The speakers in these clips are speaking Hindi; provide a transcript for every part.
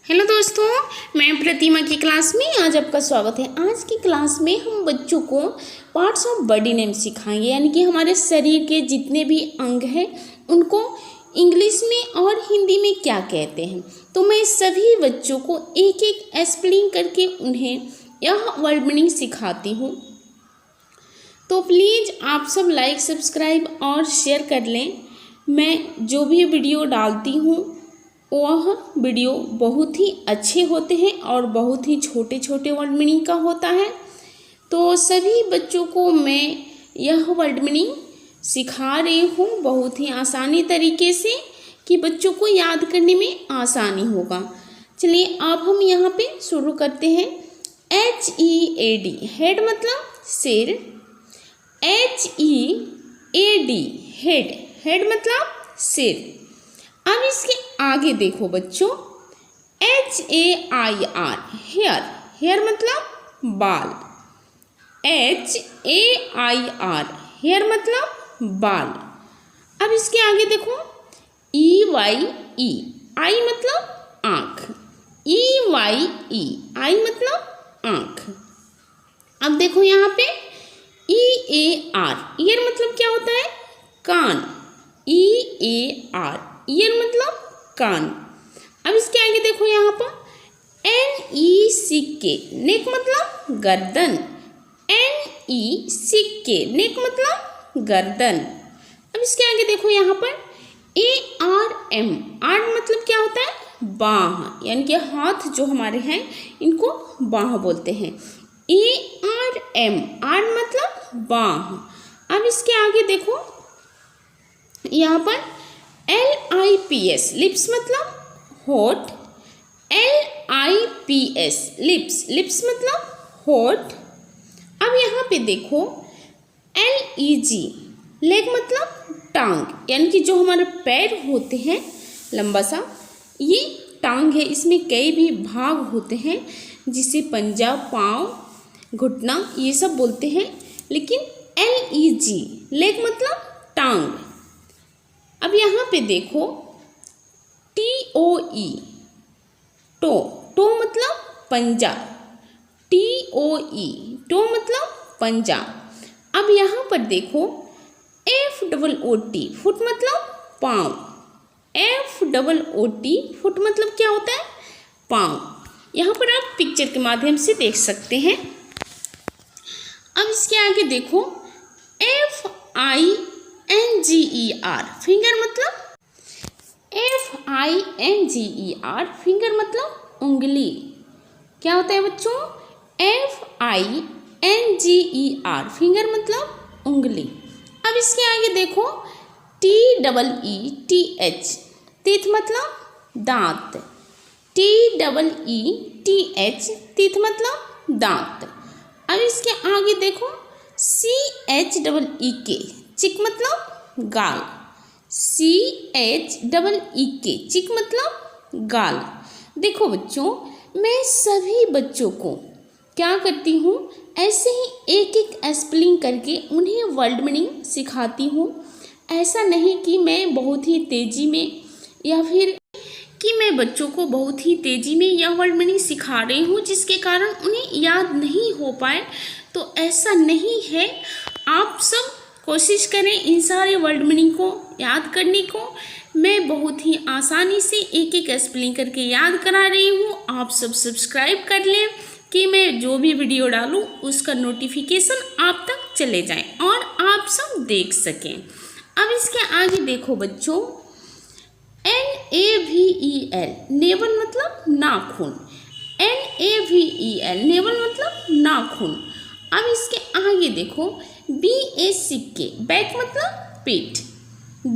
हेलो दोस्तों, मैं प्रतिमा की क्लास में आज आपका स्वागत है। आज की क्लास में हम बच्चों को पार्ट्स ऑफ बॉडी नेम सिखाएंगे, यानी कि हमारे शरीर के जितने भी अंग हैं उनको इंग्लिश में और हिंदी में क्या कहते हैं। तो मैं सभी बच्चों को एक एक स्पेलिंग करके उन्हें यह वर्ड मीनिंग सिखाती हूँ। तो प्लीज़ आप सब लाइक, सब्सक्राइब और शेयर कर लें। मैं जो भी वीडियो डालती हूँ वह वीडियो बहुत ही अच्छे होते हैं और बहुत ही छोटे छोटे वर्ड मीनिंग का होता है। तो सभी बच्चों को मैं यह वर्ड मीनिंग सिखा रही हूँ बहुत ही आसानी तरीके से कि बच्चों को याद करने में आसानी होगा। चलिए अब हम यहाँ पे शुरू करते हैं। HEAD हेड मतलब सिर। HEAD हेड, हेड मतलब सिर। अब इसके आगे देखो बच्चों, HAIR हेयर, हेयर मतलब बाल। HAIR हेयर मतलब बाल। अब इसके आगे देखो EYE, आई मतलब आँख। EYE आई मतलब आँख। अब देखो यहाँ पे EAR, ईयर मतलब क्या होता है? कान। EAR ईयर मतलब कान। अब इसके आगे देखो यहाँ पर NECK नेक मतलब गर्दन। NECK नेक मतलब गर्दन। अब इसके आगे देखो यहाँ पर ARM, आर्म मतलब क्या होता है? बाँह, यानी कि हाथ जो हमारे हैं इनको बाँह बोलते हैं। ARM आर्म मतलब बाँह। अब इसके आगे देखो यहाँ पर LIPS लिप्स मतलब होठ। LIPS लिप्स, लिप्स मतलब होठ। अब यहाँ पे देखो LEG लेग मतलब टांग, यानी कि जो हमारे पैर होते हैं लंबा सा, ये टांग है। इसमें कई भी भाग होते हैं जिसे पंजा, पाँव, घुटना ये सब बोलते हैं, लेकिन LEG लेग मतलब टांग। अब यहाँ पे देखो TOE टो, टो मतलब पंजा। TOE टो मतलब पंजा। अब यहाँ पर देखो FOOT फुट मतलब पाँव। FOOT फुट मतलब क्या होता है? पाँव। यहाँ पर आप पिक्चर के माध्यम से देख सकते हैं। अब इसके आगे देखो FINGER फिंगर मतलब FINGER फिंगर मतलब उंगली। क्या होता है बच्चों? FINGER फिंगर मतलब उंगली। अब इसके आगे देखो TEETH तीथ मतलब दांत। TEETH तीथ मतलब दांत। अब इसके आगे देखो CHEEK चिक मतलब गाल। CHEEK चिक मतलब गाल। देखो बच्चों, मैं सभी बच्चों को क्या करती हूँ, ऐसे ही एक एक स्पेलिंग करके उन्हें वर्ड मीनिंग सिखाती हूँ। ऐसा नहीं कि मैं बहुत ही तेज़ी में या फिर कि मैं बच्चों को बहुत ही तेज़ी में यह वर्ड मीनिंग सिखा रही हूँ जिसके कारण उन्हें याद नहीं हो पाए। तो ऐसा नहीं है। आप सब कोशिश करें इन सारे वर्ड मीनिंग को याद करने को। मैं बहुत ही आसानी से एक एक स्पेलिंग करके याद करा रही हूँ। आप सब सब्सक्राइब कर लें कि मैं जो भी वीडियो डालूँ उसका नोटिफिकेशन आप तक चले जाए और आप सब देख सकें। अब इसके आगे देखो बच्चों NAVEL नेवल मतलब नाखून। NAVEL नेवल मतलब नाखून। अब इसके आगे देखो BACK बैक मतलब पीठ।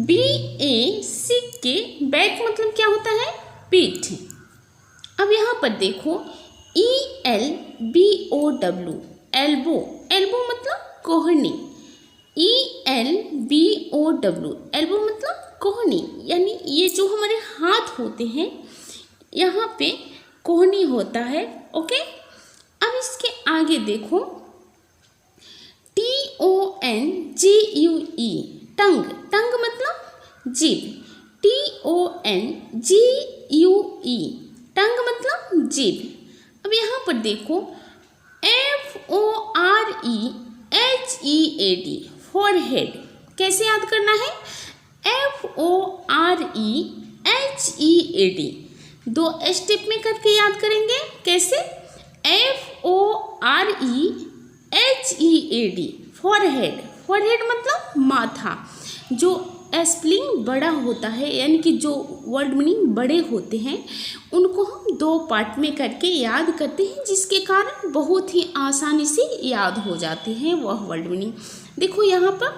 BACK बैक मतलब क्या होता है? पीठ। अब यहाँ पर देखो ELBOW एल्बो, एल्बो मतलब कोहनी। ELBOW एल्बो मतलब कोहनी, यानी ये जो हमारे हाथ होते हैं यहाँ पे कोहनी होता है। ओके। अब इसके आगे देखो TONGUE टंग, टंग मतलब जीभ। TONGUE टंग मतलब जीभ। अब यहाँ पर देखो FOREHEAD फॉरहेड कैसे याद करना है? FOREHEAD 2 स्टेप में करके याद करेंगे। कैसे? FOREHEAD forehead. फॉरहेड मतलब माथा। जो स्पेलिंग बड़ा होता है यानी कि जो वर्ड मीनिंग बड़े होते हैं उनको हम 2 पार्ट में करके याद करते हैं, जिसके कारण बहुत ही आसानी से याद हो जाते हैं वह वर्ड मीनिंग। देखो यहाँ पर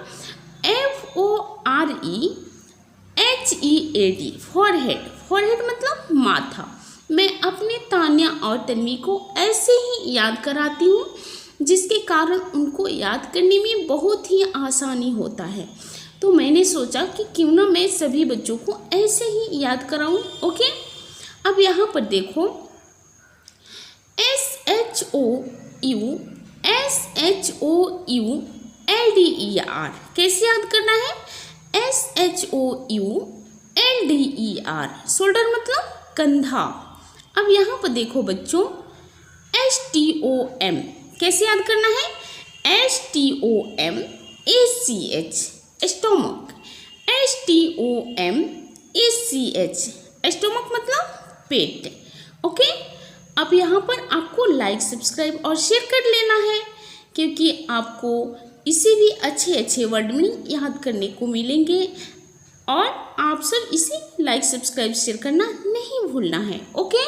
FOREHEAD फॉरहेड। फॉरहेड मतलब माथा। मैं अपने तान्या और तन्वी को ऐसे ही याद कराती हूँ, जिसके कारण उनको याद करने में बहुत ही आसानी होता है। तो मैंने सोचा कि क्यों ना मैं सभी बच्चों को ऐसे ही याद कराऊं। ओके, अब यहाँ पर देखो SHOULDER कैसे याद करना है? SHOULDER शोल्डर मतलब कंधा। अब यहाँ पर देखो बच्चों STOM कैसे याद करना है? STOMACH stomach. STOMACH स्टोमक मतलब पेट। ओके, अब यहाँ पर आपको लाइक, सब्सक्राइब और शेयर कर लेना है, क्योंकि आपको इसे भी अच्छे अच्छे वर्ड मीनिंग याद करने को मिलेंगे। और आप सब इसे लाइक, सब्सक्राइब, शेयर करना नहीं भूलना है। ओके।